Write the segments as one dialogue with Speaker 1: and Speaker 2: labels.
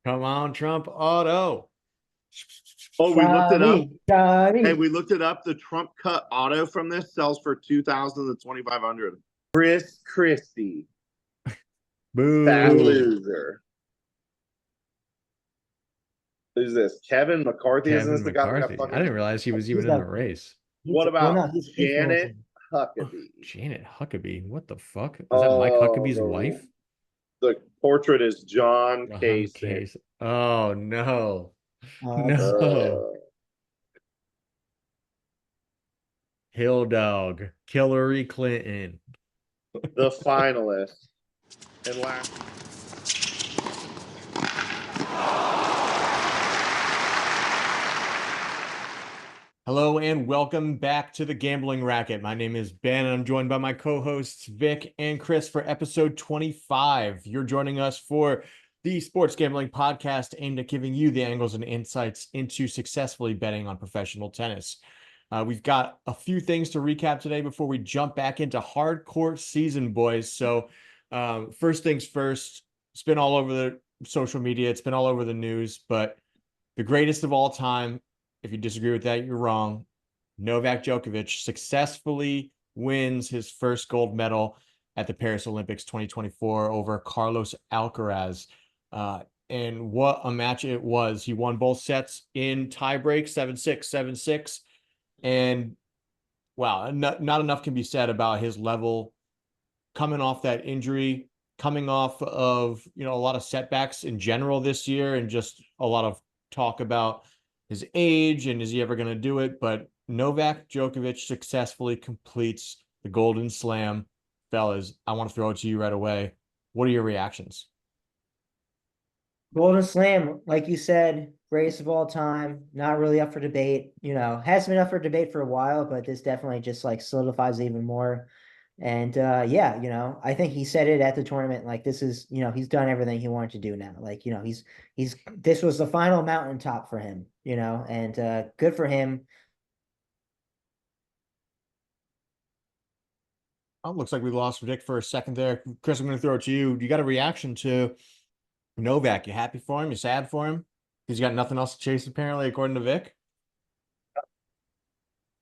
Speaker 1: Come on, Trump Auto.
Speaker 2: Oh, we looked it up.
Speaker 3: Johnny.
Speaker 2: Hey, we looked it up. The Trump cut auto from this sells for $2,000 to $2,500. Chris Christie,
Speaker 1: Boo.
Speaker 2: fat loser. Who's this? Kevin McCarthy? Isn't this the guy that got
Speaker 1: McCarthy.
Speaker 2: fucking...
Speaker 1: I didn't realize he was even in the race.
Speaker 2: What about
Speaker 3: he's
Speaker 2: Janet
Speaker 3: influencing.
Speaker 2: Huckabee?
Speaker 1: Janet Huckabee. What the fuck? Is that Mike Huckabee's wife?
Speaker 2: The portrait is John Kasich.
Speaker 1: Case. Oh, no.
Speaker 3: Oh,
Speaker 1: No. Hill Dog. Hillary Clinton.
Speaker 2: The finalist. And last...
Speaker 1: Hello and welcome back to the Gambling Racket. My name is Ben and I'm joined by my co-hosts Vic and Chris for episode 25. You're joining us for the sports gambling podcast aimed at giving you the angles and insights into successfully betting on professional tennis. We've got a few things to recap today before we jump back into hardcore season, boys. So first things first, it's been all over the social media. It's been all over the news, but the greatest of all time, if you disagree with that, you're wrong. Novak Djokovic successfully wins his first gold medal at the Paris Olympics 2024 over Carlos Alcaraz. And what a match it was. He won both sets in tiebreak, 7-6, 7-6. And wow, not enough can be said about his level coming off that injury, coming off of, a lot of setbacks in general this year, and just a lot of talk about his age and is he ever going to do it? But Novak Djokovic successfully completes the Golden Slam. Fellas, I want to throw it to you right away. What are your reactions?
Speaker 3: Golden Slam, like you said, greatest of all time, not really up for debate. Hasn't been up for debate for a while, but this definitely just solidifies it even more. And I think he said it at the tournament, like this is, he's done everything he wanted to do now. He's this was the final mountaintop for him, and good for him.
Speaker 1: Oh, looks like we lost Rick for a second there. Chris, I'm going to throw it to you. You got a reaction to Novak? You happy for him? You sad for him? He's got nothing else to chase, apparently, according to Vic.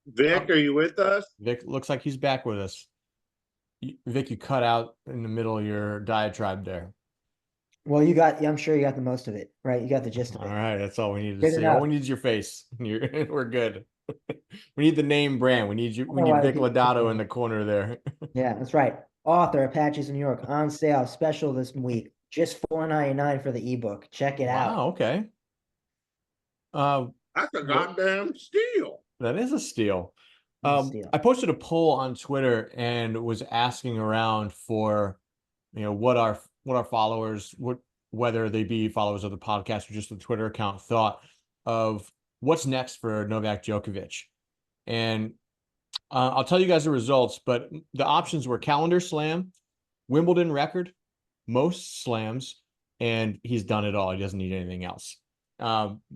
Speaker 2: Vic, are you with us?
Speaker 1: Vic looks like he's back with us. Vic, you cut out in the middle of your diatribe there.
Speaker 3: Well, I'm sure you got the most of it, right? You got the gist of it.
Speaker 1: All right, that's all we need to
Speaker 3: Good
Speaker 1: see.
Speaker 3: enough.
Speaker 1: All we need is your face. We're good. We need the name brand. We need you. We
Speaker 3: Oh,
Speaker 1: need
Speaker 3: I
Speaker 1: Vic
Speaker 3: think-
Speaker 1: Lodato in the corner there.
Speaker 3: Yeah, that's right. Author, Apaches in New York, on sale, special this week. Just $4.99 for the ebook. Check it out.
Speaker 1: Wow, okay.
Speaker 2: That's a goddamn steal.
Speaker 1: That is a steal.
Speaker 3: Steal.
Speaker 1: I posted a poll on Twitter and was asking around for, what our followers, whether they be followers of the podcast or just the Twitter account, thought of what's next for Novak Djokovic. And I'll tell you guys the results, but the options were calendar slam, Wimbledon record, most slams, and he's done it all. He doesn't need anything else.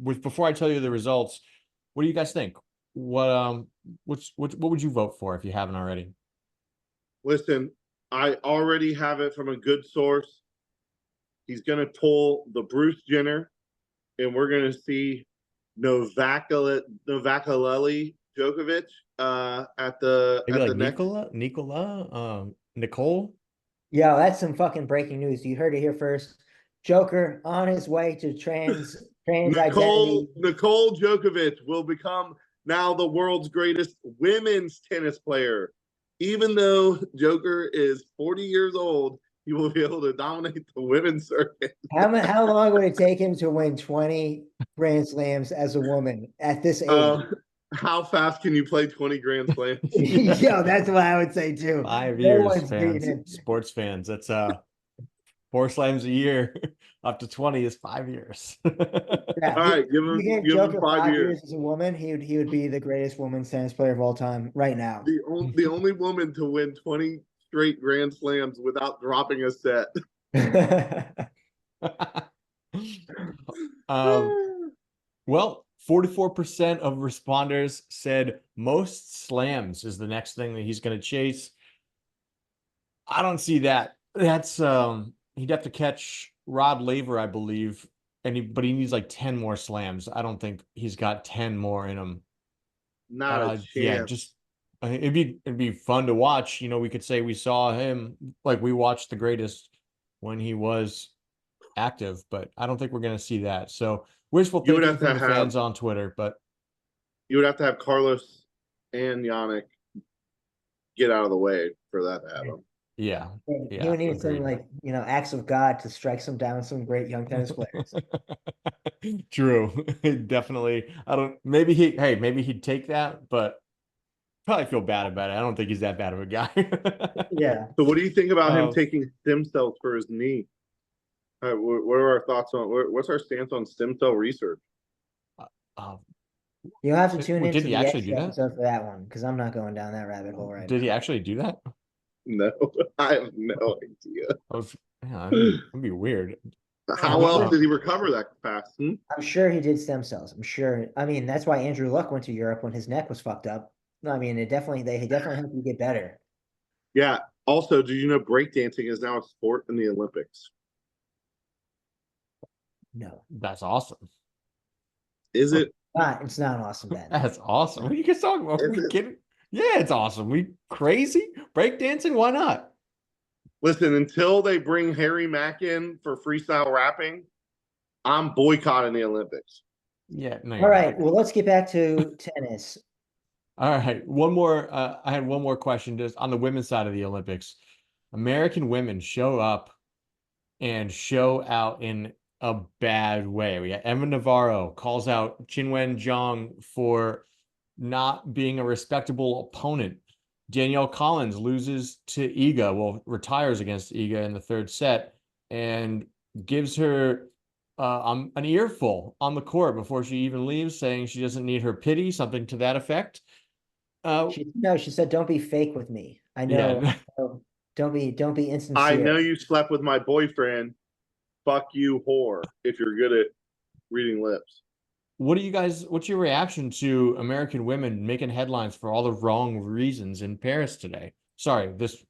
Speaker 1: Before I tell you the results, what do you guys think? What would you vote for if you haven't already?
Speaker 2: Listen, I already have it from a good source. He's going to pull the Bruce Jenner, and we're going to see Novakaleli Djokovic at the
Speaker 1: Maybe like
Speaker 2: next.
Speaker 1: Nicole.
Speaker 3: Yeah, that's some fucking breaking news. You heard it here first. Joker on his way to trans identity.
Speaker 2: Nicole Djokovic will become now the world's greatest women's tennis player. Even though Joker is 40 years old, he will be able to dominate the women's circuit.
Speaker 3: How long would it take him to win 20 Grand Slams as a woman at this age?
Speaker 2: How fast can you play 20 Grand Slams?
Speaker 3: Yo, that's what I would say too.
Speaker 1: 5
Speaker 3: No
Speaker 1: years,
Speaker 3: one's beating him.
Speaker 1: fans. Sports fans. That's 4 slams a year. Up to 20 is 5 years.
Speaker 3: Yeah,
Speaker 2: All right, give him
Speaker 3: Joker
Speaker 2: 5 years.
Speaker 3: as a woman, he would be the greatest women's tennis player of all time right now.
Speaker 2: The only woman to win 20 straight Grand Slams without dropping a set.
Speaker 1: Well, 44% of responders said most slams is the next thing that he's going to chase. I don't see that. That's he'd have to catch Rod Laver, I believe, but he needs like 10 more slams. I don't think he's got 10 more in him.
Speaker 2: Not a
Speaker 1: Yeah,
Speaker 2: chance.
Speaker 1: just I think it'd be fun to watch. We could say we saw him, like we watched the greatest when he was active, but I don't think we're gonna see that. So wishful
Speaker 2: You would
Speaker 1: thinking
Speaker 2: have
Speaker 1: from
Speaker 2: to
Speaker 1: the
Speaker 2: have
Speaker 1: fans on Twitter, but
Speaker 2: Carlos and Yannick get out of the way for that to happen.
Speaker 1: yeah,
Speaker 3: He would need some
Speaker 1: agreed.
Speaker 3: like, acts of God to strike some down some great young tennis players.
Speaker 1: True. Definitely. I don't maybe he'd take that, but probably feel bad about it. I don't think he's that bad of a guy.
Speaker 3: Yeah.
Speaker 2: So, what do you think about him
Speaker 1: Uh,
Speaker 2: taking stem cells for his knee? What are our thoughts on what's our stance on stem cell research?
Speaker 1: uh,
Speaker 3: You'll have to tune
Speaker 1: did
Speaker 3: into
Speaker 1: he
Speaker 3: the
Speaker 1: actually
Speaker 3: extra
Speaker 1: do that?
Speaker 3: episode for that one because I'm not going down that rabbit hole right
Speaker 1: Did
Speaker 3: now.
Speaker 1: he actually do that?
Speaker 2: No, I have no idea.
Speaker 1: That'd be weird.
Speaker 2: How else did he recover that fast?
Speaker 3: I'm sure he did stem cells. I'm sure. I mean, that's why Andrew Luck went to Europe when his neck was fucked up. No, I mean, they definitely helped you get better.
Speaker 2: Yeah. Also, did you know breakdancing is now a sport in the Olympics?
Speaker 3: No,
Speaker 1: That's awesome.
Speaker 2: Is it?
Speaker 3: it's not awesome, Ben.
Speaker 1: That's awesome. What are you guys talking about? Are we kidding? Yeah, it's awesome. We crazy? Breakdancing? Why not?
Speaker 2: Listen, until they bring Harry Mack in for freestyle rapping, I'm boycotting the Olympics.
Speaker 1: Yeah, no.
Speaker 3: All right, well, let's get back to tennis.
Speaker 1: All right. One more. I had one more question just on the women's side of the Olympics. American women show up and show out in a bad way. We got Emma Navarro calls out Qinwen Zhang for not being a respectable opponent. Danielle Collins loses to Iga, retires against Iga in the third set and gives her an earful on the court before she even leaves, saying she doesn't need her pity, something to that effect.
Speaker 3: She said, "Don't be fake with me. I know.
Speaker 1: Yeah.
Speaker 3: Don't be
Speaker 2: I
Speaker 3: insincere."
Speaker 2: know you slept with my boyfriend. Fuck you, whore, if you're good at reading lips.
Speaker 1: What's your reaction to American women making headlines for all the wrong reasons in Paris today? Sorry, these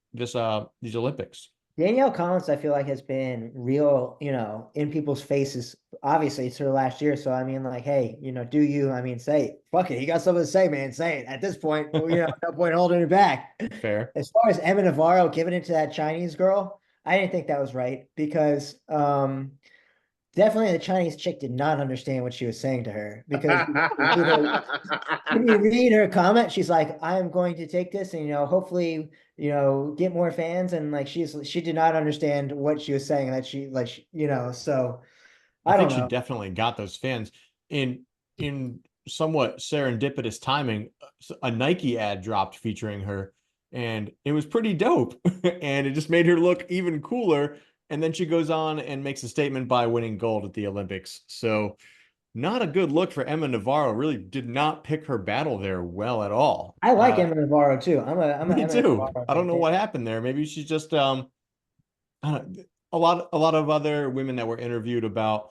Speaker 1: Olympics.
Speaker 3: Danielle Collins, I feel like, has been real, in people's faces. Obviously, it's her last year. So, I mean, like, hey, do you, I mean, say it. Fuck it. You got something to say, man. Say it. At this point, no point holding it back.
Speaker 1: Fair.
Speaker 3: As far as Emma Navarro giving it to that Chinese girl, I didn't think that was right because definitely the Chinese chick did not understand what she was saying to her because when you read her comment, she's like, I'm going to take this and, hopefully, get more fans. And like, she did not understand what she was saying that so
Speaker 1: I
Speaker 3: I
Speaker 1: think
Speaker 3: don't
Speaker 1: she
Speaker 3: know.
Speaker 1: definitely got those fans in somewhat serendipitous timing. A Nike ad dropped featuring her, and it was pretty dope. And it just made her look even cooler. And then she goes on and makes a statement by winning gold at the Olympics. So not a good look for Emma Navarro. Really did not pick her battle there well at all.
Speaker 3: I like Emma Navarro too. I'm a
Speaker 1: Me
Speaker 3: Emma
Speaker 1: too.
Speaker 3: Navarro
Speaker 1: I don't know
Speaker 3: fan.
Speaker 1: what happened there. Maybe she's just I don't, a lot of other women that were interviewed about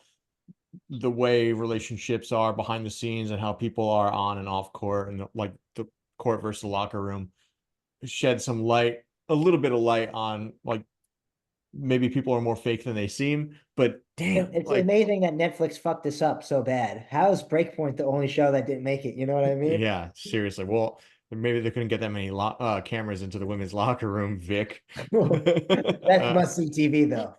Speaker 1: the way relationships are behind the scenes and how people are on and off court and like the court versus the locker room shed a little bit of light on like maybe people are more fake than they seem, but damn,
Speaker 3: It's
Speaker 1: like
Speaker 3: amazing that Netflix fucked this up so bad. How is Breakpoint the only show that didn't make it? You know what I mean?
Speaker 1: yeah, seriously. Well, maybe they couldn't get that many cameras into the women's locker room, Vic.
Speaker 3: That's must see TV though.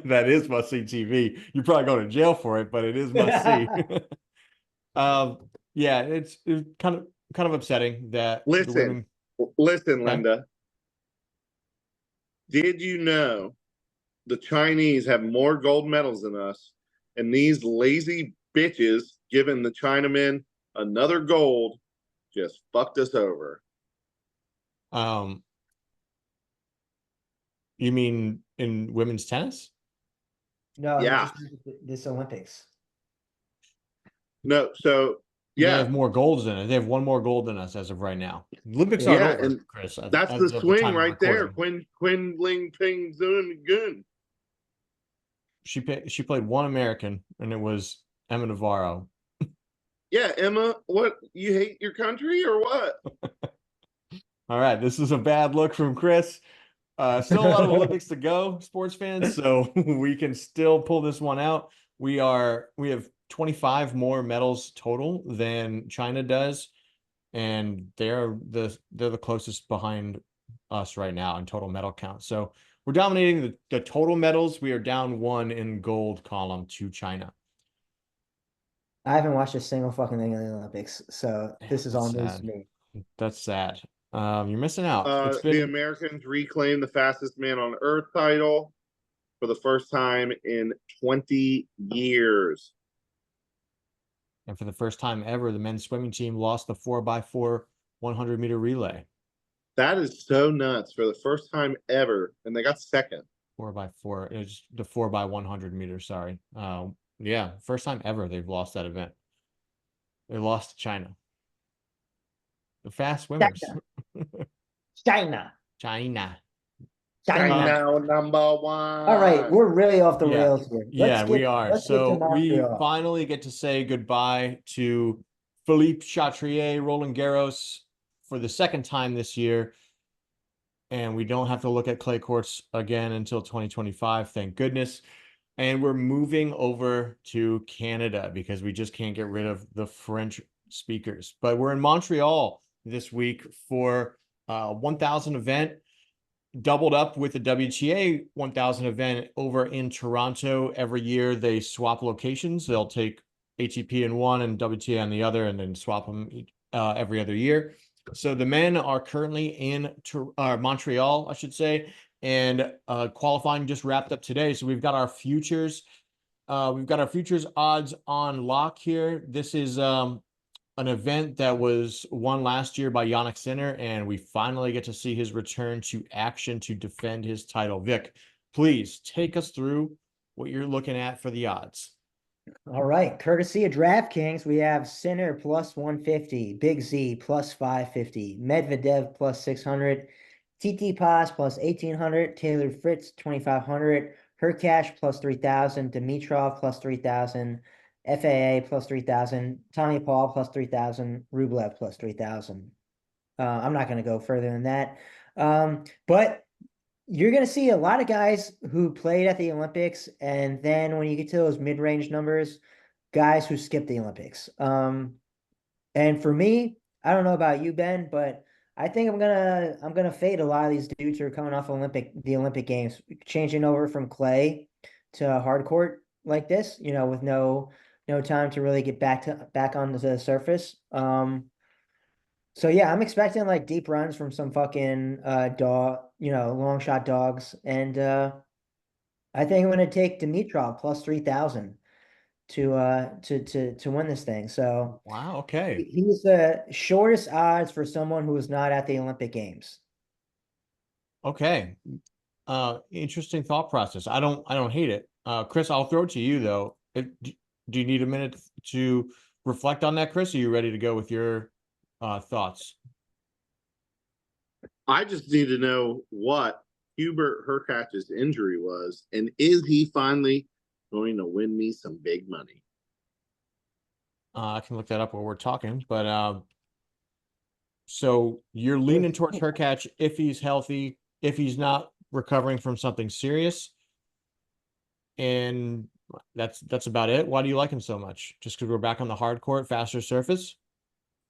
Speaker 1: That is must see TV. You probably go to jail for it, but it is must see. um, yeah, it's kind of upsetting that the
Speaker 2: Listen,
Speaker 1: women.
Speaker 2: listen,
Speaker 1: Okay.
Speaker 2: Linda. Did you know the Chinese have more gold medals than us, and these lazy bitches giving the Chinamen another gold just fucked us over?
Speaker 1: Um, you mean in women's tennis?
Speaker 3: No, he
Speaker 2: Yeah.
Speaker 3: just this Olympics.
Speaker 2: No, so
Speaker 1: They
Speaker 2: yeah,
Speaker 1: have more golds than us. They have one more gold than us as of right now. Olympics aren't
Speaker 2: yeah,
Speaker 1: over,
Speaker 2: and
Speaker 1: Chris.
Speaker 2: that's
Speaker 1: As
Speaker 2: the
Speaker 1: of the
Speaker 2: swing
Speaker 1: time of
Speaker 2: right there.
Speaker 1: recording.
Speaker 2: Quinn Ling Ping Zun Gun.
Speaker 1: She played one American, and it was Emma Navarro.
Speaker 2: Yeah, Emma, what, you hate your country or what?
Speaker 1: All right, this is a bad look from Chris. Still a lot of Olympics to go, sports fans, so we can still pull this one out. we have 25 more medals total than China does, and they're the closest behind us right now in total medal count. So we're dominating the total medals. We are down one in gold column to China.
Speaker 3: I haven't watched a single fucking thing in the Olympics, so this is all
Speaker 1: That's
Speaker 3: news to
Speaker 1: sad.
Speaker 3: me.
Speaker 1: That's sad. You're missing out. It's
Speaker 2: The
Speaker 1: been
Speaker 2: Americans reclaimed the fastest man on earth title for the first time in 20 years.
Speaker 1: And for the first time ever, the men's swimming team lost the 4x4 100-meter relay.
Speaker 2: That is so nuts for the first time ever. And they got second.
Speaker 1: 4x4. It was the 4x100 meters. Sorry. Yeah, first time ever they've lost that event. They lost to China. The fast swimmers.
Speaker 3: China.
Speaker 1: China.
Speaker 2: China number one.
Speaker 3: All right, we're really off the
Speaker 1: Yeah.
Speaker 3: rails here.
Speaker 1: Yeah, we are.
Speaker 3: Let's get to
Speaker 1: So we
Speaker 3: Montreal.
Speaker 1: finally get to say goodbye to Philippe Chatrier, Roland Garros for the second time this year. And we don't have to look at clay courts again until 2025, thank goodness. And we're moving over to Canada because we just can't get rid of the French speakers. But we're in Montreal this week for 1,000 event, doubled up with the WTA 1,000 event over in Toronto. Every year they swap locations. They'll take ATP in one and WTA on the other, and then swap them every other year. So the men are currently in Montreal, I should say, and qualifying just wrapped up today. So we've got our futures. We've got our futures odds on lock here. This is an event that was won last year by Jannik Sinner, and we finally get to see his return to action to defend his title. Vic, please take us through what you're looking at for the odds.
Speaker 3: All right, courtesy of DraftKings, we have Sinner plus 150, Big Z plus 550, Medvedev plus 600, TT Paz plus 1800, Taylor Fritz 2500, Hurkacz plus 3000, Dimitrov plus 3000, FAA plus 3000, Tommy Paul plus 3000, Rublev plus 3000. I'm not going to go further than that. But you're going to see a lot of guys who played at the Olympics, and then when you get to those mid-range numbers, guys who skipped the Olympics. And for me, I don't know about you, Ben, but I think I'm gonna fade a lot of these dudes who are coming off the Olympic Games, changing over from clay to hard court like this, with no time to really get back onto the surface. So yeah, I'm expecting like deep runs from some fucking long shot dogs. And I think I'm gonna take Dimitrov plus 3000 to win this thing. So
Speaker 1: Wow, okay.
Speaker 3: he's the shortest odds for someone who was not at the Olympic Games.
Speaker 1: Okay. Interesting thought process. I don't hate it. Chris, I'll throw it to you though. Do you need a minute to reflect on that, Chris? Are you ready to go with your thoughts?
Speaker 2: I just need to know what Hubert Hurkacz's injury was, and is he finally going to win me some big money?
Speaker 1: I can look that up while we're talking, but so you're leaning towards Hurkacz if he's healthy, if he's not recovering from something serious, and that's about it. Why do you like him so much? Just because we're back on the hard court, faster surface?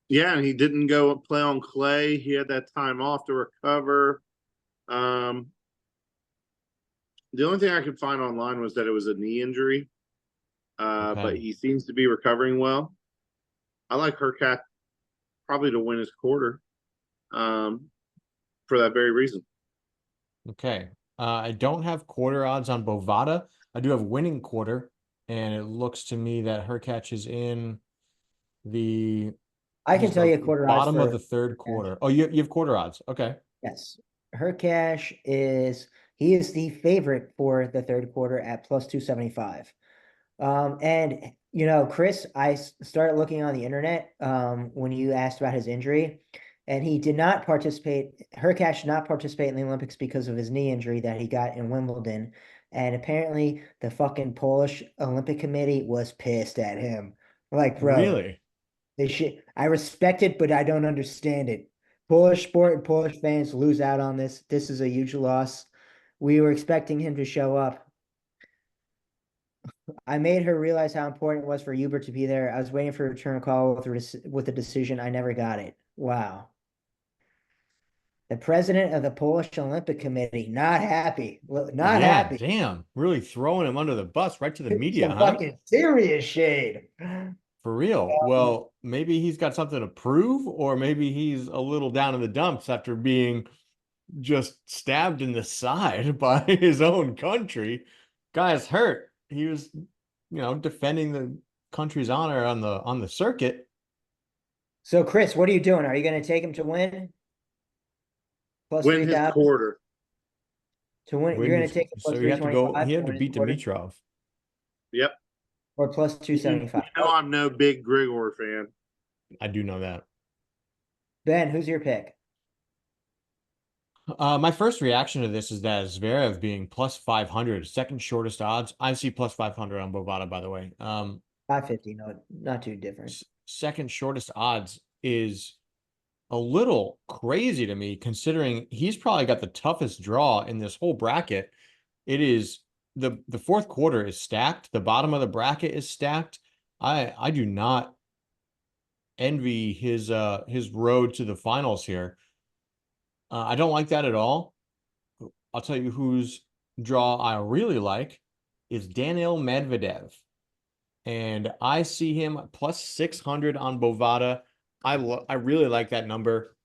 Speaker 2: Yeah, and he didn't go play on clay. He had that time off to recover. The only thing I could find online was that it was a knee injury, but he seems to be recovering well. I like Hurkacz probably to win his quarter for that very reason.
Speaker 1: Okay. I don't have quarter odds on Bovada. I do have winning quarter, and it looks to me that Hurkacz is in the
Speaker 3: I can tell you quarter odds
Speaker 1: bottom of the third quarter. Oh, you have quarter odds. Okay.
Speaker 3: Yes. Hurkacz is the favorite for the third quarter at plus 275. And Chris, I started looking on the internet when you asked about his injury, and he did not participate. Hurkacz did not participate in the Olympics because of his knee injury that he got in Wimbledon. And apparently the fucking Polish Olympic Committee was pissed at him. Like, bro,
Speaker 1: Really?
Speaker 3: I respect it, but I don't understand it. Polish sport and Polish fans lose out on this. This is a huge loss. We were expecting him to show up. I made her realize how important it was for Hubert to be there. I was waiting for a return call with a decision. I never got it. Wow. The president of the Polish Olympic Committee, not happy. Not
Speaker 1: Yeah,
Speaker 3: happy.
Speaker 1: damn. Really throwing him under the bus right to the media,
Speaker 3: Some
Speaker 1: huh?
Speaker 3: fucking serious shade.
Speaker 1: For real. Well, maybe he's got something to prove, or maybe he's a little down in the dumps after being just stabbed in the side by his own country. Guy's hurt. He was, defending the country's honor on the circuit.
Speaker 3: So, Chris, what are you doing? Are you going to take him to win? Plus
Speaker 2: Win his
Speaker 3: 3,000
Speaker 2: quarter.
Speaker 3: to win. You're going to take him
Speaker 1: So
Speaker 3: plus
Speaker 1: you have to go.
Speaker 3: 325
Speaker 1: He had to
Speaker 3: win his
Speaker 1: beat
Speaker 3: quarter,
Speaker 1: Dimitrov.
Speaker 2: Yep.
Speaker 3: or plus
Speaker 2: You
Speaker 3: 275.
Speaker 2: know I'm no big Grigor fan.
Speaker 1: I do know that.
Speaker 3: Ben, who's your pick?
Speaker 1: My first reaction to this is that Zverev being plus 500, second shortest odds. I see plus 500 on Bovada, by the way.
Speaker 3: 550, no, not too different.
Speaker 1: Second shortest odds is a little crazy to me, considering he's probably got the toughest draw in this whole bracket. It is the fourth quarter is stacked. The bottom of the bracket is stacked. I do not envy his road to the finals here. I don't like that at all. I'll tell you whose draw I really like is Daniil Medvedev. And I see him plus 600 on Bovada. I really like that number.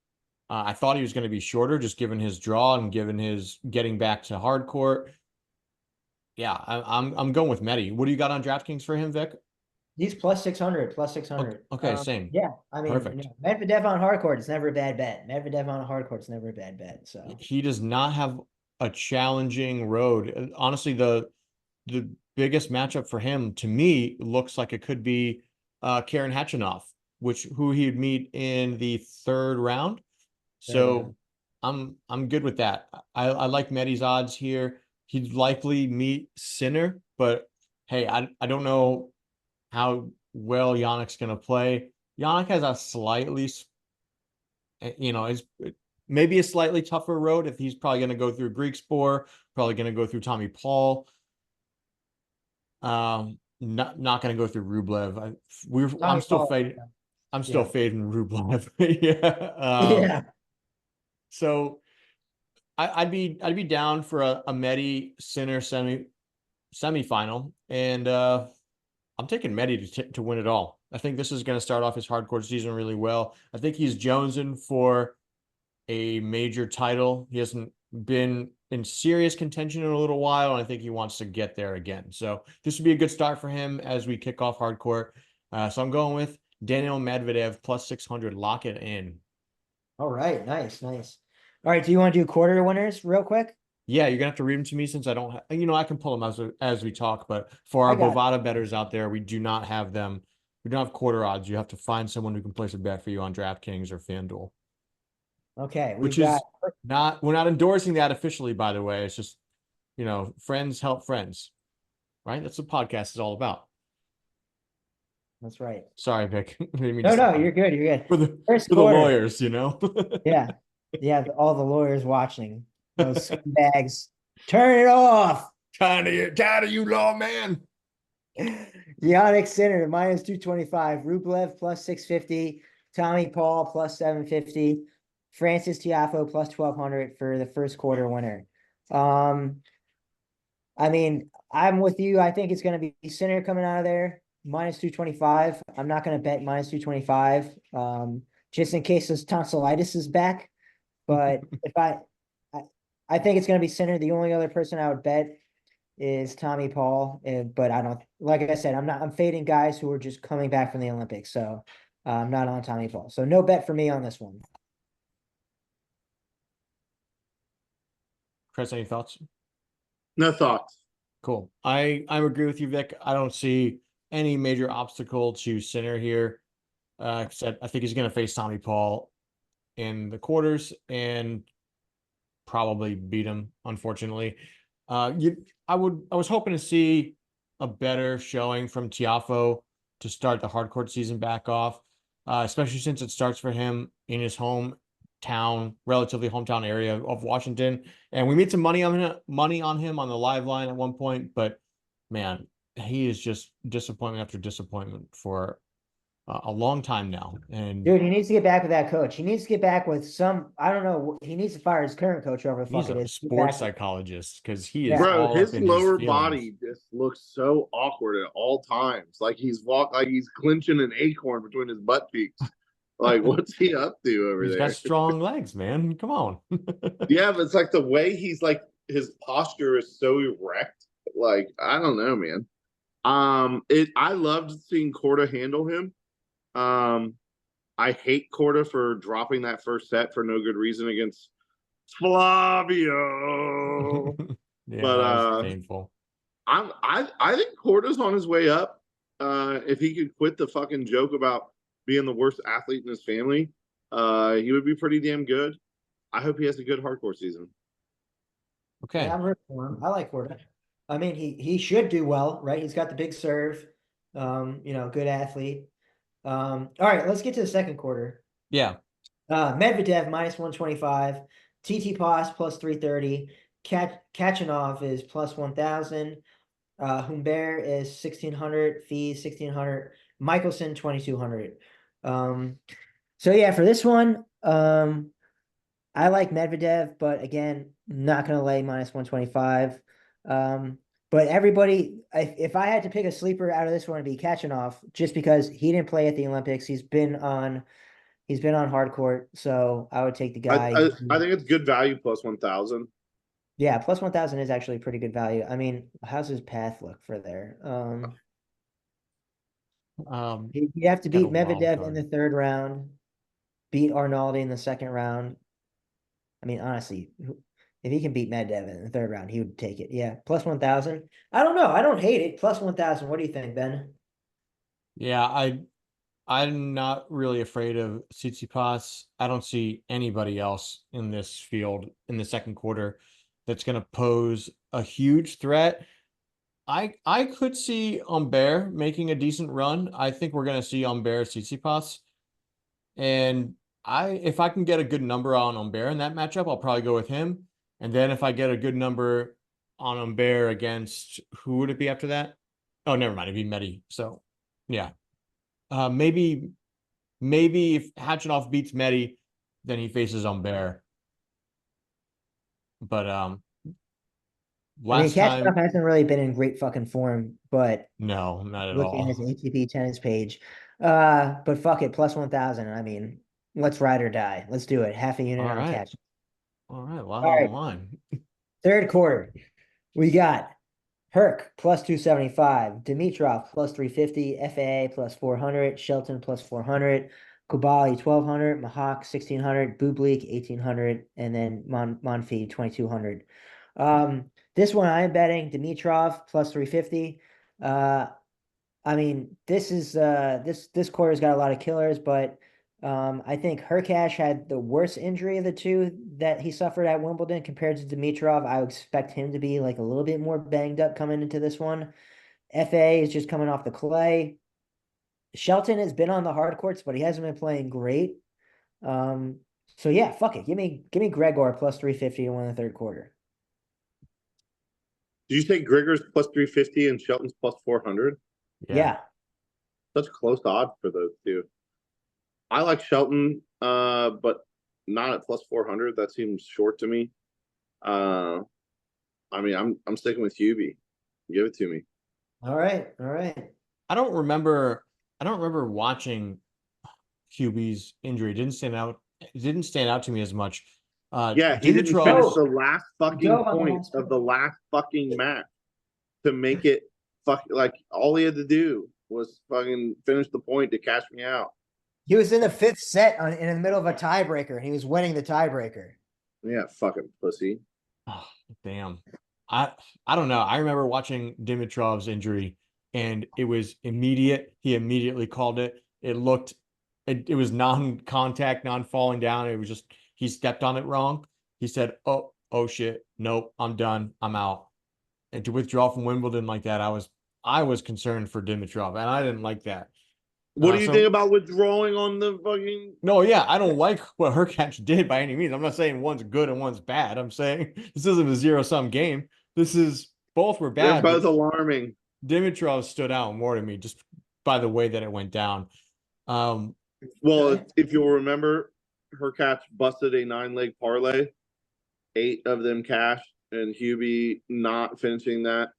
Speaker 1: I thought he was going to be shorter, just given his draw and given his getting back to hard court. Yeah, I'm going with Medi. What do you got on DraftKings for him, Vic?
Speaker 3: He's plus 600, plus 600.
Speaker 1: Okay, same.
Speaker 3: Yeah, I mean,
Speaker 1: Perfect.
Speaker 3: Medvedev on hard court is never a bad bet. Medvedev on hard court is never a bad bet. So
Speaker 1: He does not have a challenging road. Honestly, the biggest matchup for him to me looks like it could be Karen Khachanov, who he'd meet in the third round. So I'm good with that. I like Medi's odds here. He'd likely meet Sinner, but hey, I don't know how well Yannick's going to play. Yannick has a slightly, is maybe a slightly tougher road if he's probably going to go through Greek Spore, probably going to go through Tommy Paul. Not going to go through Rublev. I'm still fading Rublev.
Speaker 3: yeah.
Speaker 1: So I'd be down for a Medi Sinner semifinal, and I'm taking Medi to win it all. I think this is going to start off his hardcourt season really well. I think he's jonesing for a major title. He hasn't been in serious contention in a little while, and I think he wants to get there again. So this would be a good start for him as we kick off hardcourt. So I'm going with Daniil Medvedev plus 600. Lock it in.
Speaker 3: All right, nice. All right, do you want to do quarter winners real quick?
Speaker 1: Yeah, you're gonna have to read them to me since I don't. I can pull them as we talk, but for our Bovada bettors out there, we do not have them. We don't have quarter odds. You have to find someone who can place a bet for you on DraftKings or FanDuel.
Speaker 3: Okay,
Speaker 1: Which is not, we're not endorsing that officially, by the way. It's just, friends help friends, right? That's what podcast is all about.
Speaker 3: That's right.
Speaker 1: Sorry, Vic.
Speaker 3: No, you're good. You're good.
Speaker 1: For the lawyers,
Speaker 3: Yeah, all the lawyers watching. Those scumbags. Turn it off.
Speaker 1: Tired of you, lawman.
Speaker 3: Yannick Sinner minus 225. Rublev plus 650. Tommy Paul plus 750. Francis Tiafoe plus 1,200 for the first quarter winner. I mean, I'm with you. I think it's going to be Sinner coming out of there minus 225. I'm not going to bet minus 225 just in case his tonsillitis is back. But if I think it's going to be Sinner. The only other person I would bet is Tommy Paul. But I don't, like I said, I'm fading guys who are just coming back from the Olympics. So I'm not on Tommy Paul. So no bet for me on this one.
Speaker 1: Chris, any thoughts?
Speaker 2: No thoughts.
Speaker 1: Cool. I agree with you, Vic. I don't see any major obstacle to Sinner here. Except I think he's going to face Tommy Paul in the quarters and probably beat him, unfortunately. I was hoping to see a better showing from Tiafoe to start the hardcourt season back off, especially since it starts for him in his relatively hometown area of Washington. And we made some money on him on the live line at one point, but man, he is just disappointment after disappointment for a long time now. And
Speaker 3: Dude, he needs to get back with that coach. He needs to get back with some. I don't know. He needs to fire his current coach, whoever the
Speaker 1: he's
Speaker 3: fuck it
Speaker 1: a
Speaker 3: is. Get
Speaker 1: sports
Speaker 3: back
Speaker 1: psychologist because he is
Speaker 3: Yeah.
Speaker 2: Bro,
Speaker 1: all
Speaker 2: his
Speaker 1: up in his
Speaker 2: lower
Speaker 1: feelings.
Speaker 2: body just looks so awkward at all times. Like he's clenching an acorn between his butt cheeks. Like, what's he up to over
Speaker 1: He's
Speaker 2: there?
Speaker 1: got strong legs, man. Come on.
Speaker 2: Yeah, but it's like the way he's like his posture is so erect. Like, I don't know, man. I loved seeing Korda handle him. I hate Korda for dropping that first set for no good reason against Flavio.
Speaker 1: Yeah,
Speaker 2: But
Speaker 1: that was painful.
Speaker 2: I think Korda's on his way up. If he could quit the fucking joke about being the worst athlete in his family, he would be pretty damn good. I hope he has a good hardcore season.
Speaker 1: Okay.
Speaker 3: Yeah, I'm rooting for him. I like Korda. I mean, he should do well, right? He's got the big serve. Good athlete. All right, let's get to the second quarter.
Speaker 1: Yeah.
Speaker 3: Medvedev minus 125, Tsitsipas plus 330, Kachanov is plus 1,000, Humbert is 1,600, Fees 1,600, Michelson 2,200. So yeah, for this one, I like Medvedev, but again, not going to lay minus 125. But everybody, if I had to pick a sleeper out of this one, it'd be Kachanov, just because he didn't play at the Olympics. He's been on hard court, so I would take the guy.
Speaker 2: I think it's good value plus 1,000.
Speaker 3: Yeah, plus 1,000 is actually pretty good value. I mean, how's his path look for there? He'd have to
Speaker 1: got a
Speaker 3: beat
Speaker 1: wild
Speaker 3: Medvedev in
Speaker 2: Oh,
Speaker 1: card.
Speaker 3: the third round, beat Arnaldi in the second round. I mean, honestly, if he can beat Medvedev in the third round, he would take it. Yeah, plus 1,000. I don't know. I don't hate it. Plus 1,000. What do you think, Ben?
Speaker 1: Yeah, I'm not really afraid of Tsitsipas. I don't see anybody else in this field in the second quarter that's going to pose a huge threat. I could see Humbert making a decent run. I think we're going to see Humbert Tsitsipas. And if I can get a good number on Humbert in that matchup, I'll probably go with him. And then if I get a good number on Humbert against, who would it be after that? Oh, never mind. It'd be Medi. So, yeah. Maybe if Hatchinoff beats Medi, then he faces Humbert. But last
Speaker 3: Kachanov
Speaker 1: time,
Speaker 3: hasn't really been in great fucking form, but
Speaker 1: no, not at
Speaker 3: looking at
Speaker 1: all.
Speaker 3: his ATP tennis page. But fuck it, plus 1,000. I mean, let's ride or die. Let's do it. Half a unit
Speaker 1: All
Speaker 3: on
Speaker 1: right.
Speaker 3: Kachanov.
Speaker 1: All right. A lot
Speaker 3: All
Speaker 1: on the
Speaker 3: right.
Speaker 1: line.
Speaker 3: Third quarter, we got Herc plus 275, Dimitrov plus 350, FAA plus 400, Shelton plus 400, Kubali 1,200, Mahak 1,600, Bublik 1,800, and then Monfils 2,200. This one I am betting Dimitrov plus 350. I mean, this quarter's got a lot of killers, but I think Hurkacz had the worst injury of the two that he suffered at Wimbledon compared to Dimitrov. I would expect him to be like a little bit more banged up coming into this one. FA is just coming off the clay. Shelton has been on the hard courts, but he hasn't been playing great. So yeah, fuck it. Give me Gregor plus 350 to win the third quarter.
Speaker 2: Did you say Grigor's plus 350 and Shelton's plus 400?
Speaker 3: Yeah.
Speaker 2: Such close odds for those two. I like Shelton, but not at plus 400. That seems short to me. I mean, I'm sticking with Hubie. Give it to me.
Speaker 3: All right.
Speaker 1: I don't remember watching Hubie's injury. It didn't stand out to me as much.
Speaker 2: Yeah, he didn't
Speaker 1: Dimitrov,
Speaker 2: finish the last fucking
Speaker 3: Go on the
Speaker 2: point
Speaker 3: last
Speaker 2: of the last fucking match to make it like all he had to do was fucking finish the point to cash me out.
Speaker 3: He was in the fifth set in the middle of a tiebreaker, and he was winning the tiebreaker.
Speaker 2: Yeah, fucking pussy.
Speaker 1: oh, damn. I don't know. I remember watching Dimitrov's injury, and it was immediate. He immediately called it. It was non-contact, non-falling down. It was just he stepped on it wrong. He said, "Oh shit, nope, I'm done. I'm out." And to withdraw from Wimbledon like that, I was concerned for Dimitrov, and I didn't like that.
Speaker 2: What do you think about withdrawing on the fucking?
Speaker 1: No, yeah, I don't like what Hurkacz did by any means. I'm not saying one's good and one's bad. I'm saying this isn't a zero-sum game. This is both were bad.
Speaker 2: They're both alarming.
Speaker 1: Dimitrov stood out more to me just by the way that it went down.
Speaker 2: Well,
Speaker 3: Okay.
Speaker 2: if you'll remember, Hurkacz busted a 9-leg parlay, 8 of them cash, and Hubie not finishing that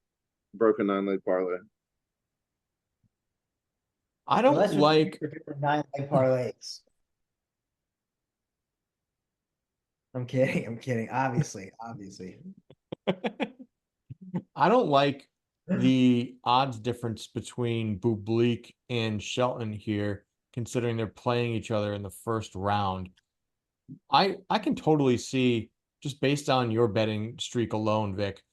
Speaker 2: broke a 9-leg parlay.
Speaker 1: I
Speaker 3: Well,
Speaker 1: don't
Speaker 3: that's what
Speaker 1: like.
Speaker 3: you do for 9-leg parlays. I'm kidding. I'm kidding. Obviously.
Speaker 1: I don't like the odds difference between Bublik and Shelton here, considering they're playing each other in the first round. I can totally see, just based on your betting streak alone, Vic,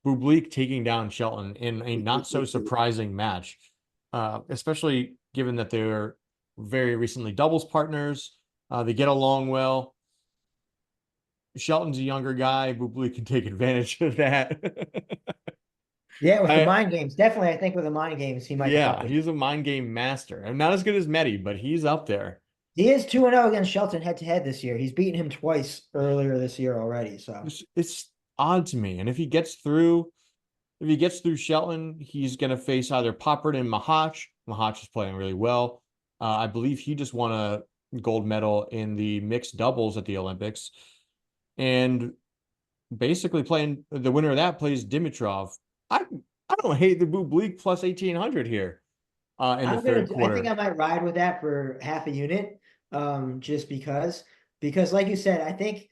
Speaker 1: Bublik taking down Shelton in a not so surprising match, especially given that they're very recently doubles partners. They get along well. Shelton's a younger guy. Bublik can take advantage of that.
Speaker 3: Yeah, with the
Speaker 1: I,
Speaker 3: mind games. Definitely, I think with the mind games, he might fuck
Speaker 1: yeah,
Speaker 3: with you.
Speaker 1: he's a mind game master. I'm not as good as Medi, but he's up there.
Speaker 3: He is 2-0 against Shelton head to head this year. He's beaten him twice earlier this year already. So
Speaker 1: It's odd to me. And if he gets through Shelton, he's going to face either Poppert and Mahach. Mahach is playing really well. I believe he just won a gold medal in the mixed doubles at the Olympics. And basically playing the winner of that plays Dimitrov. I don't hate the Bublik plus 1800 here in the third
Speaker 3: I think
Speaker 1: quarter.
Speaker 3: I might ride with that for half a unit. Just because like you said, I think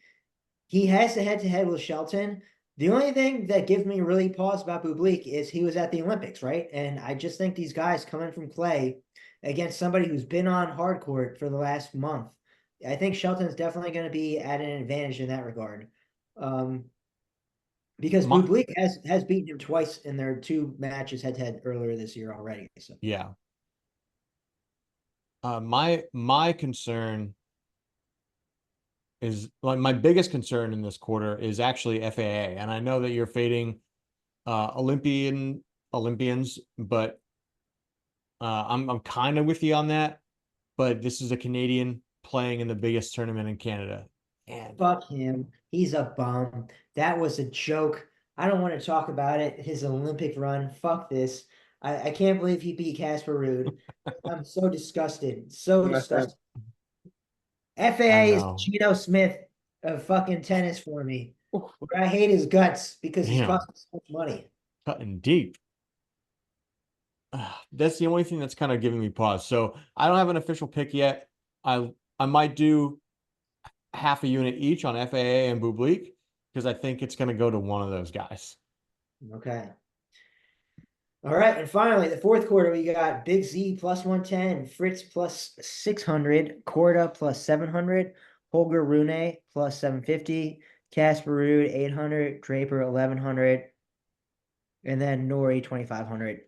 Speaker 3: he has the head to head with Shelton. The only thing that gives me really pause about Bublik is he was at the Olympics, right? And I just think these guys coming from clay against somebody who's been on hard court for the last month. I think Shelton's definitely going to be at an advantage in that regard. Um, because
Speaker 1: My,
Speaker 3: Bublik has beaten him twice in their 2 matches head to head earlier this year already. So
Speaker 1: yeah. My concern is, like, my biggest concern in this quarter is actually FAA. And I know that you're fading Olympians, but I'm kind of with you on that. But this is a Canadian playing in the biggest tournament in Canada. And
Speaker 3: fuck him. He's a bum. That was a joke. I don't want to talk about it. His Olympic run. Fuck this. I can't believe he beat Casper Ruud. I'm so disgusted. So disgusted.
Speaker 1: I
Speaker 3: FAA is
Speaker 1: know.
Speaker 3: Geno Smith of fucking tennis for me. I hate his guts because he's
Speaker 1: Damn,
Speaker 3: costing so much money.
Speaker 1: cutting deep. That's the only thing that's kind of giving me pause. So I don't have an official pick yet. I might do half a unit each on FAA and Bublik because I think it's going to go to one of those guys.
Speaker 3: Okay. All right, and finally, the fourth quarter, we got Big Z plus 110, Fritz plus 600, Korda plus 700, Holger Rune plus 750, Casper Ruud 800, Draper 1100, and then Nori 2500.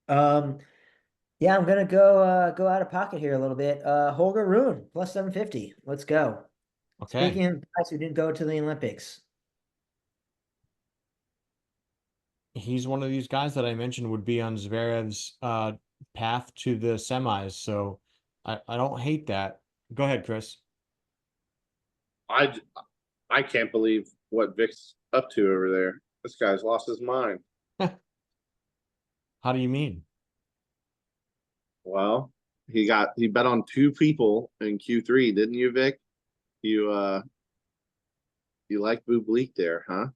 Speaker 3: Yeah, I'm gonna go out of pocket here a little bit. Holger Rune plus 750. Let's go.
Speaker 1: Okay.
Speaker 3: Speaking of guys who didn't go to the Olympics.
Speaker 1: He's one of these guys that I mentioned would be on Zverev's path to the semis. So I don't hate that. Go ahead, Chris.
Speaker 2: I I can't believe what Vic's up to over there. This guy's lost his mind.
Speaker 1: How do you mean?
Speaker 2: Well, he bet on 2 people in Q3, didn't you, Vic? You you like Bublik there, huh?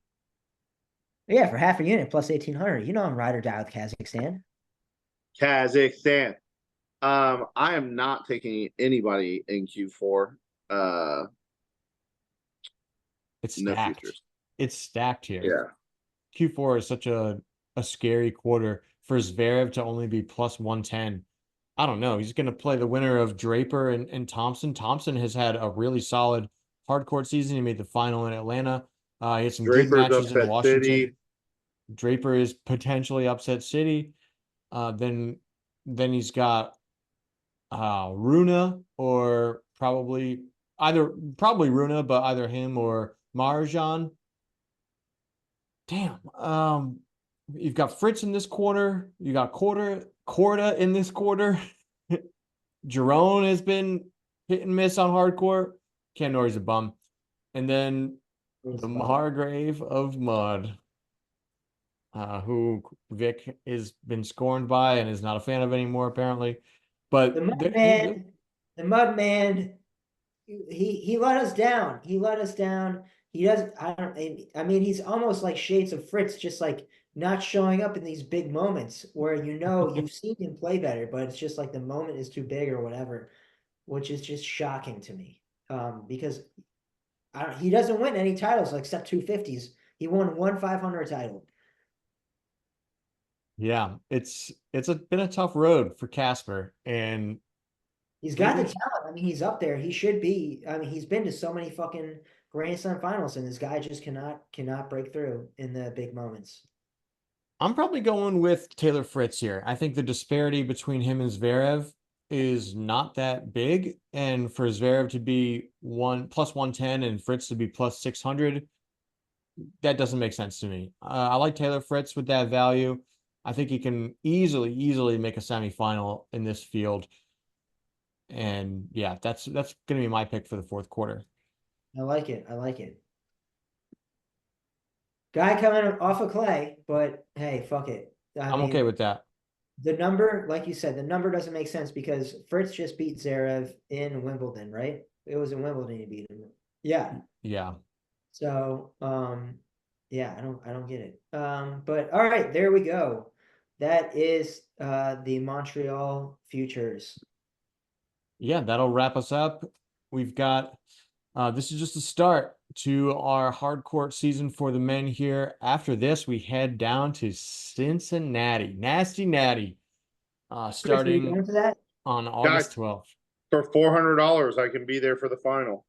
Speaker 3: Yeah, for half a unit plus 1800. You know I'm ride or die with Kazakhstan.
Speaker 2: Kazakhstan. I am not taking anybody in Q4.
Speaker 1: It's
Speaker 2: No
Speaker 1: stacked.
Speaker 2: futures.
Speaker 1: It's stacked here.
Speaker 2: Yeah.
Speaker 1: Q4 is such a scary quarter for Zverev to only be plus 110. I don't know. He's going to play the winner of Draper and Thompson. Thompson has had a really solid hard court season. He made the final in Atlanta. He had some good
Speaker 2: Draper's
Speaker 1: matches in
Speaker 2: upset
Speaker 1: Washington.
Speaker 2: City.
Speaker 1: Draper is potentially upset City. Then he's got Runa, or probably Runa, but either him or Marjan. Damn. You've got Fritz in this quarter. You got Korda in this quarter. Jerome has been hit and miss on hardcore. Cam Norrie's a bum. And then the Margrave of Mud. who Vic has been scorned by and is not a fan of anymore, apparently. But
Speaker 3: The Mud Man, he let us down. He let us down. He doesn't. I mean, he's almost like shades of Fritz, just like not showing up in these big moments where you've seen him play better, but it's just like the moment is too big or whatever, which is just shocking to me. Because he doesn't win any titles except 250s. He won one 500 title.
Speaker 1: Yeah, it's been a tough road for Casper, and
Speaker 3: He's got the talent. I mean, he's up there. He should be. I mean, he's been to so many fucking Grand Slam finals, and this guy just cannot break through in the big moments.
Speaker 1: I'm probably going with Taylor Fritz here. I think the disparity between him and Zverev is not that big, and for Zverev to be plus 110 and Fritz to be plus 600, that doesn't make sense to me. I like Taylor Fritz with that value. I think he can easily make a semifinal in this field. And yeah, that's going to be my pick for the fourth quarter.
Speaker 3: I like it. Guy coming off of clay, but hey, fuck it.
Speaker 1: I'm okay with that.
Speaker 3: The number, like you said, the number doesn't make sense because Fritz just beat Zverev in Wimbledon, right? It was in Wimbledon he beat him. Yeah.
Speaker 1: Yeah.
Speaker 3: So, yeah, I don't get it. But all right, there we go. That is the Montreal futures.
Speaker 1: Yeah, that'll wrap us up. We've got this is just the start to our hard court season for the men here. After this, we head down to Cincinnati, Nasty Natty, starting on August 12th.
Speaker 2: For $400, I can be there for the final.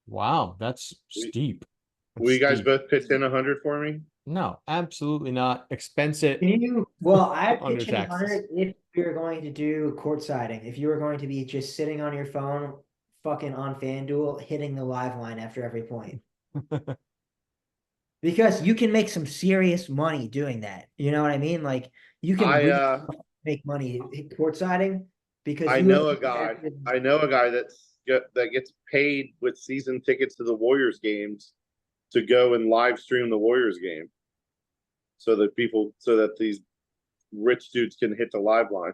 Speaker 1: Wow, that's steep.
Speaker 2: Will you guys both pitch in 100 for me?
Speaker 1: No, absolutely not. Expense it.
Speaker 3: Well, I pitch in 100 if you're going to do court siding. If you were going to be just sitting on your phone, fucking on FanDuel, hitting the live line after every point. Because you can make some serious money doing that. You know what I mean? Like you can really make money court siding because
Speaker 2: I know a guy that gets paid with season tickets to the Warriors games to go and live stream the Warriors game so that these rich dudes can hit the live line.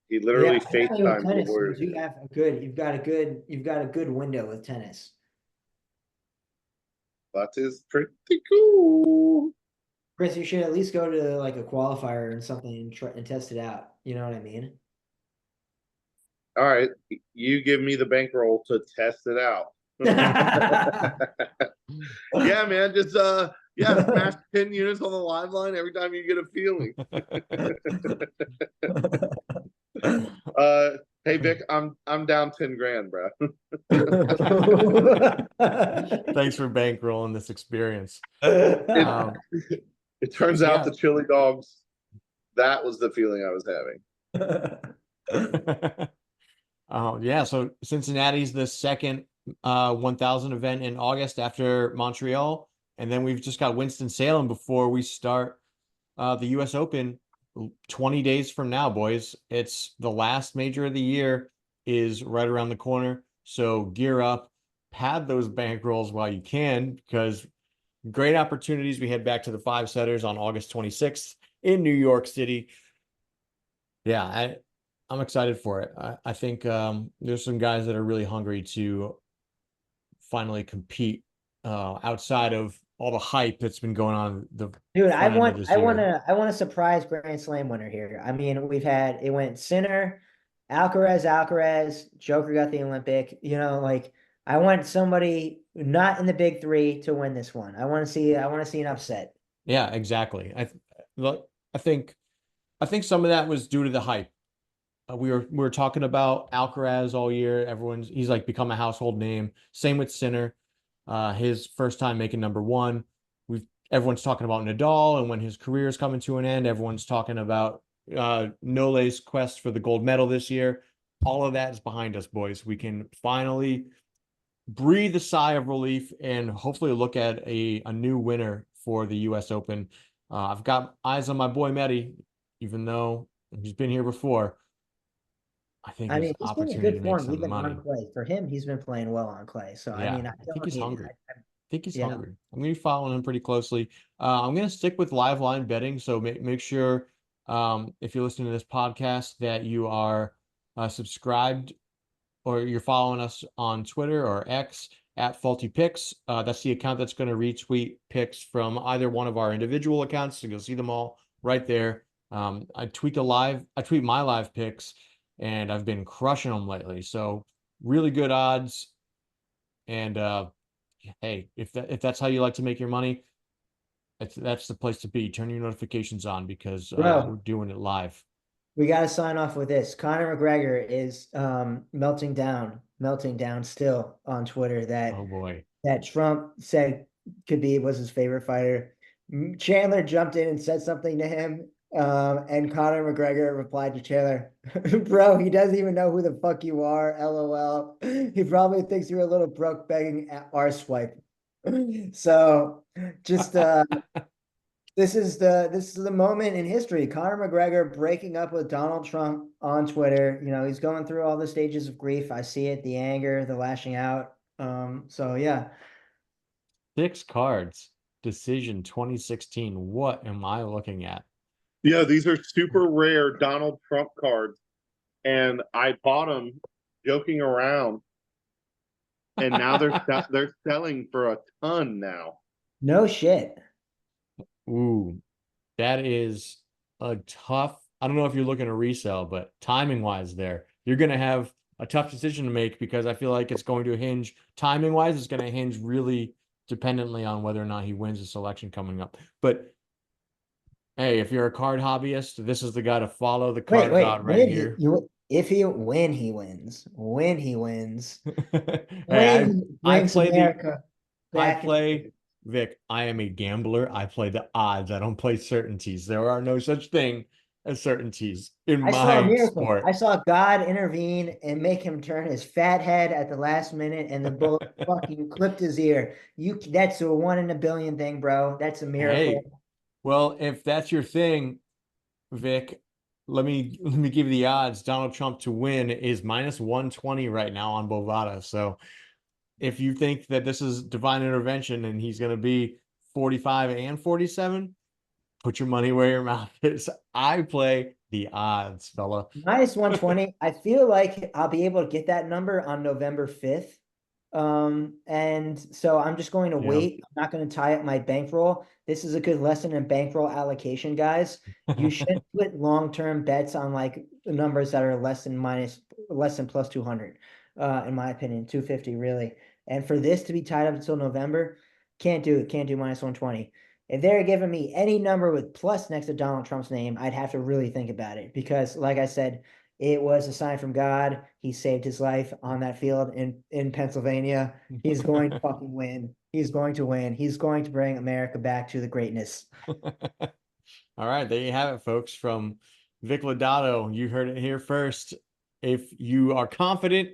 Speaker 2: He literally FaceTimes the Warriors.
Speaker 3: You've got a good window with tennis.
Speaker 2: That is pretty cool.
Speaker 3: Chris, you should at least go to like a qualifier and something and test it out. You know what I mean?
Speaker 2: All right, you give me the bankroll to test it out. Yeah, man, just smash 10 units on the live line every time you get a feeling. Hey Vic, I'm down 10 grand, bro.
Speaker 1: Thanks for bankrolling this experience.
Speaker 2: It turns out the chili dogs, that was the feeling I was having.
Speaker 1: Yeah, so Cincinnati's the second 1000 event in August after Montreal, and then we've just got Winston-Salem before we start the US Open 20 days from now, boys. It's the last major of the year is right around the corner, so gear up, pad those bankrolls while you can, because great opportunities. We head back to the 5-setters on August 26th in New York City. Yeah, I'm excited for it. I think there's some guys that are really hungry to finally compete outside of all the hype that's been going on.
Speaker 3: I want a surprise Grand Slam winner here. I mean, it went Sinner, Alcaraz, Joker got the Olympic. You know, like I want somebody not in the big three to win this one. I want to see an upset.
Speaker 1: Yeah, exactly. I think some of that was due to the hype. We were talking about Alcaraz all year. He's like become a household name. Same with Sinner. His first time making number one. Everyone's talking about Nadal, and when his career is coming to an end, everyone's talking about Nole's quest for the gold medal this year. All of that is behind us, boys. We can finally breathe a sigh of relief and hopefully look at a new winner for the U.S. Open. I've got eyes on my boy Medi, even though he's been here before. I think his opportunity to make some money.
Speaker 3: On clay. For him, he's been playing well on clay. So yeah,
Speaker 1: I think he's hungry. think he's
Speaker 3: Yeah.
Speaker 1: hungry. I'm going to be following him pretty closely. I'm going to stick with live line betting. So make sure if you're listening to this podcast that you are subscribed or you're following us on Twitter or X at Faulty Picks. That's the account that's going to retweet picks from either one of our individual accounts. So you'll see them all right there. I tweet my live picks, and I've been crushing them lately. So really good odds. And hey, if that's how you like to make your money, that's the place to be. Turn your notifications on because we're
Speaker 3: Bro,
Speaker 1: doing it live.
Speaker 3: we got to sign off with this. Conor McGregor is melting down still on Twitter
Speaker 1: Oh boy.
Speaker 3: that Trump said Khabib was his favorite fighter. Chandler jumped in and said something to him, and Conor McGregor replied to Chandler, "Bro, he doesn't even know who the fuck you are. LOL. He probably thinks you're a little broke begging arswipe." So, just this is the moment in history. Conor McGregor breaking up with Donald Trump on Twitter. You know, he's going through all the stages of grief. I see it, the anger, the lashing out. So yeah.
Speaker 1: 6 cards. Decision 2016. What am I looking at?
Speaker 2: Yeah, these are super rare Donald Trump cards, and I bought them joking around, and now they're selling for a ton now.
Speaker 3: No shit.
Speaker 1: Ooh, that is a tough. I don't know if you're looking to resell, but timing wise, you're going to have a tough decision to make because I feel like it's going to hinge timing wise. It's going to hinge really dependently on whether or not he wins the selection coming up. But hey, if you're a card hobbyist, this is the guy to follow. The card god right here.
Speaker 3: When he wins,
Speaker 1: Hey,
Speaker 3: when he
Speaker 1: I
Speaker 3: brings
Speaker 1: play
Speaker 3: America
Speaker 1: I
Speaker 3: back.
Speaker 1: play Vic. I am a gambler. I play the odds. I don't play certainties. There are no such thing as certainties in
Speaker 3: I saw a
Speaker 1: my
Speaker 3: miracle. I
Speaker 1: sport.
Speaker 3: saw God intervene and make him turn his fat head at the last minute, and the bullet fucking clipped his ear. That's a 1 in a billion thing, bro. That's a
Speaker 1: Hey,
Speaker 3: miracle.
Speaker 1: well, if that's your thing, Vic, let me give you the odds. Donald Trump to win is minus 120 right now on Bovada. So if you think that this is divine intervention and he's going to be 45 and 47, put your money where your mouth is. I play the odds, fella.
Speaker 3: Minus 120. I feel like I'll be able to get that number on November 5th. And so I'm just going to
Speaker 1: Yeah.
Speaker 3: wait. I'm not going to tie up my bankroll. This is a good lesson in bankroll allocation, guys. You shouldn't put long-term bets on like numbers that are less than plus 200, in my opinion, 250 really. And for this to be tied up until November, can't do it. Can't do minus 120. If they're giving me any number with plus next to Donald Trump's name, I'd have to really think about it because, like I said, it was a sign from God. He saved his life on that field in Pennsylvania. He's going to fucking win. He's going to win. He's going to bring America back to the greatness.
Speaker 1: All right, there you have it, folks. From Vic Lodato, you heard it here first. If you are confident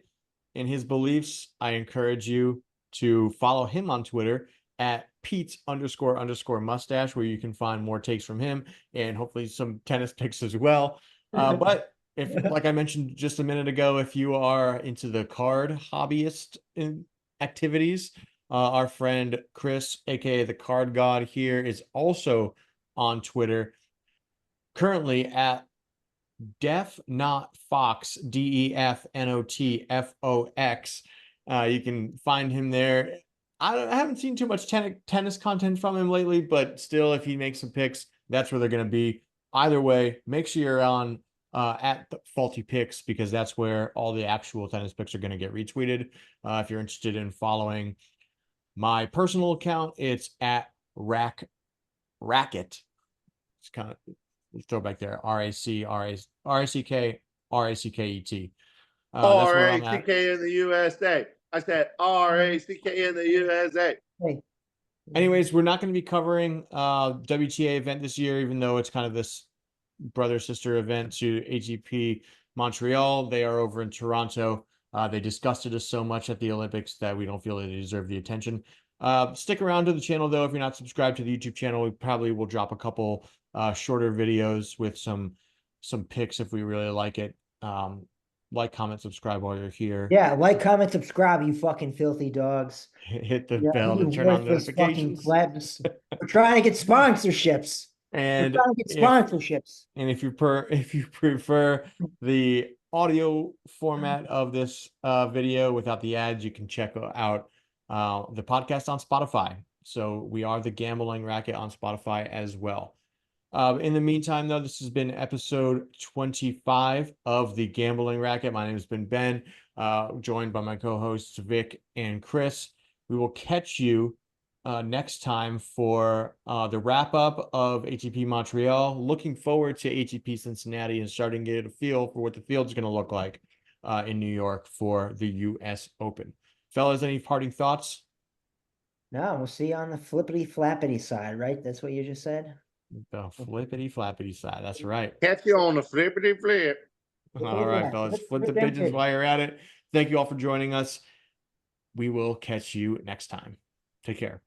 Speaker 1: in his beliefs, I encourage you to follow him on Twitter at Pete__mustache, where you can find more takes from him and hopefully some tennis picks as well. But if, like I mentioned just a minute ago, if you are into the card hobbyist activities, our friend Chris, aka the Card God, here is also on Twitter, currently at Def Not Fox, DEFNOTFOX. You can find him there. I haven't seen too much tennis content from him lately, but still, if he makes some picks, that's where they're going to be. Either way, make sure you're on at Faulty Picks because that's where all the actual tennis picks are going to get retweeted. If you're interested in following my personal account, it's at Racket. It's kind of throw back there. RACKET. That's where I'm at.
Speaker 2: RACK in the USA. I said RACK in the USA.
Speaker 3: Hey.
Speaker 1: Anyways, we're not going to be covering WTA event this year, even though it's kind of this brother sister event to ATP Montreal. They are over in Toronto. They disgusted us so much at the Olympics that we don't feel they deserve the attention. Stick around to the channel though. If you're not subscribed to the YouTube channel, we probably will drop a couple shorter videos with some picks if we really like it. like, comment, subscribe while you're here.
Speaker 3: Yeah, like, comment, subscribe, you fucking filthy dogs.
Speaker 1: Hit the
Speaker 3: Yeah,
Speaker 1: bell to
Speaker 3: you
Speaker 1: turn on
Speaker 3: worthless fucking
Speaker 1: notifications.
Speaker 3: plebs. We're trying to get sponsorships. We're
Speaker 1: And
Speaker 3: trying to get
Speaker 1: if
Speaker 3: sponsorships.
Speaker 1: and if you prefer the audio format of this video without the ads, you can check out the podcast on Spotify. So we are the Gambling Racket on Spotify as well. In the meantime, though, this has been episode 25 of the Gambling Racket. My name has been Ben, joined by my co-hosts Vic and Chris. We will catch you next time for the wrap up of ATP Montreal. Looking forward to ATP Cincinnati and starting to get a feel for what the field's going to look like in New York for the US Open. Fellas, any parting thoughts?
Speaker 3: No, we'll see you on the flippity flappity side, right? That's what you just said.
Speaker 1: The flippity flappity side. That's right.
Speaker 2: Catch you on the flippity flip.
Speaker 1: All right, fellas. Flip the pigeons while you're at it. Thank you all for joining us. We will catch you next time. Take care.